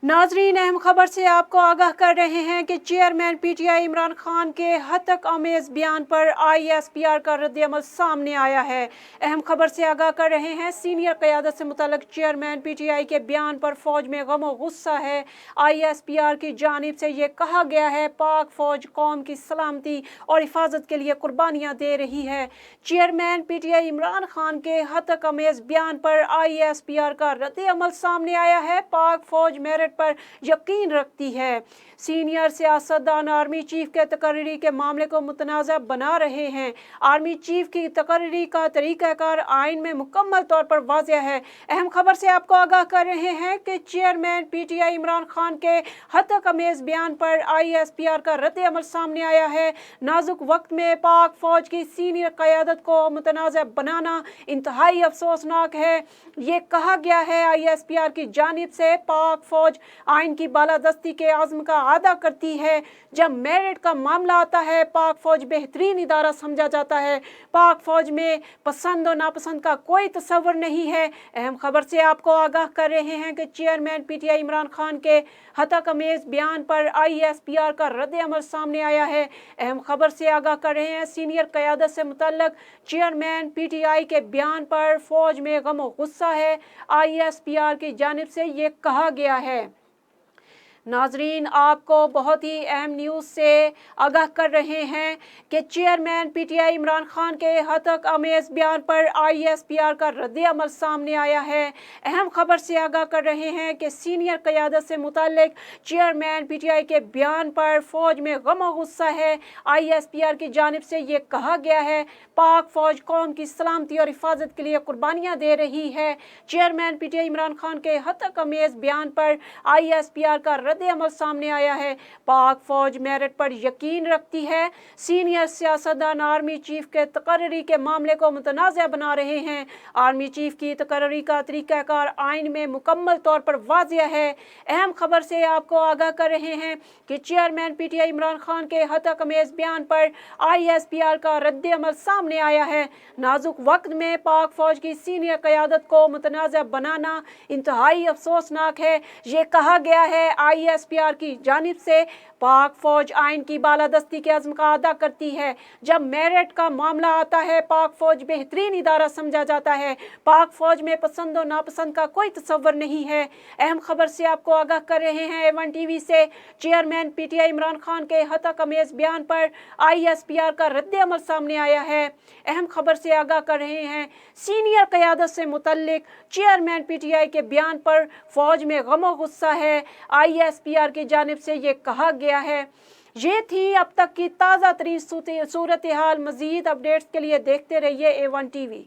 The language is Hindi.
नाजरीन, अहम खबर से आपको आगाह कर रहे हैं कि चेयरमैन पीटीआई इमरान खान के हतक आमेज बयान पर आईएसपीआर का रद्द-ए-अमल सामने आया है। अहम खबर से आगाह कर रहे हैं, सीनियर क़यादत से मुतल्लिक़ चेयरमैन पीटीआई के बयान पर फौज में गम और गुस्सा है। आईएसपीआर की जानिब से ये कहा गया है, पाक फौज कौम की सलामती और हिफाजत के लिए कुर्बानियाँ दे रही है। चेयरमैन पीटीआई इमरान खान के हतक आमेज बयान पर आईएसपीआर का रद्द-ए-अमल सामने आया है। पाक फौज मेरिट पर यकीन रखती है। सीनियर सियासतदान आर्मी चीफ के तकर्री के मामले को मुतनाज़ा बना रहे हैं। आर्मी चीफ की तकर्री का तरीक़ाकार आइन में मुकम्मल तौर पर वाज़ेह है। अहम खबर से आपको आगाह कर रहे हैं कि चेयरमैन पीटीआई इमरान खान के हतक आमेज बयान पर आईएसपीआर का रद्द-ए-अमल सामने आया है। नाजुक वक्त में पाक फौज की सीनियर क़यादत को मुतनाज़ा बनाना इंतहाई अफसोसनाक है। ये कहा गया है, आईएसपीआर की जानिब से पाक फौज आइन की बालादस्ती के आज़म का अदा करती है। जब मेरिट का मामला आता है, पाक फौज बेहतरीन इदारा समझा जाता है। पाक फौज में पसंद और नापसंद का कोई तस्वर नहीं है। अहम खबर से आपको आगाह कर रहे हैं कि चेयरमैन पीटीआई इमरान खान के हतक आमेज बयान पर आईएसपीआर का रद्द-ए-अमल सामने आया है। अहम खबर से आगाह कर रहे हैं, सीनियर क़यादत से मुतल्लिक़ चेयरमैन पीटीआई के बयान पर फौज में गम और गुस्सा है। आईएसपीआर की जानिब से ये कहा गया है। नाजरीन, आपको बहुत ही अहम न्यूज़ से आगाह कर रहे हैं कि चेयरमैन पीटीआई इमरान खान के हतक आमेज बयान पर आईएसपीआर का रद्द-ए-अमल सामने आया है। अहम खबर से आगाह कर रहे हैं कि सीनियर क़यादत से मुतल्लिक़ चेयरमैन पीटीआई के बयान पर फौज में गम और गुस्सा है। आईएसपीआर की जानिब से ये कहा गया है, पाक फौज कौम की सलामती और हिफाजत के लिए कुर्बानियाँ दे रही है। चेयरमैन पीटीआई इमरान खान के हतक आमेज बयान पर आईएसपीआर का रद्द-ए-अमल सामने आया है। पाक फौज मेरिट पर यकीन रखती है। सीनियर सियासतदान आर्मी चीफ के तकर्री के मामले को मुतनाज़ा बना रहे हैं। आर्मी चीफ की तकर्री का तरीक़ाकार आइन में मुकम्मल तौर पर वाज़ेह है। अहम खबर से आपको आगाह कर रहे हैं कि चेयरमैन पीटीआई इमरान खान के हतक आमेज बयान पर आईएसपीआर का रद्द-ए-अमल सामने आया है। नाजुक वक्त में पाक फौज की सीनियर क़यादत को मुतनाज़ा बनाना इंतहाई अफसोसनाक है। ये कहा गया है, आईएसपीआर की जानिब से पाक फौज आइन की बालादस्ती के अज़्म का अदा करती है। जब मेरिट का मामला आता है, पाक फौज बेहतरीन इदारा समझा जाता है। पाक फौज में पसंद और नापसंद का कोई तस्वर नहीं है। अहम खबर से आपको आगाह कर रहे हैं, A1 टीवी से चेयरमैन पीटीआई इमरान खान के हतक आमेज बयान पर आईएसपीआर का रद्द-ए-अमल सामने आया है। अहम खबर से आगाह कर रहे हैं, सीनियर क़यादत से मुतल्लिक़ चेयरमैन पीटीआई के बयान पर फौज में गम और गुस्सा है। आईएसपीआर की जानिब से ये कहा गया है। ये थी अब तक की ताज़ा तरीन सूरत हाल। मज़ीद अपडेट्स के लिए देखते रहिए A1 टीवी।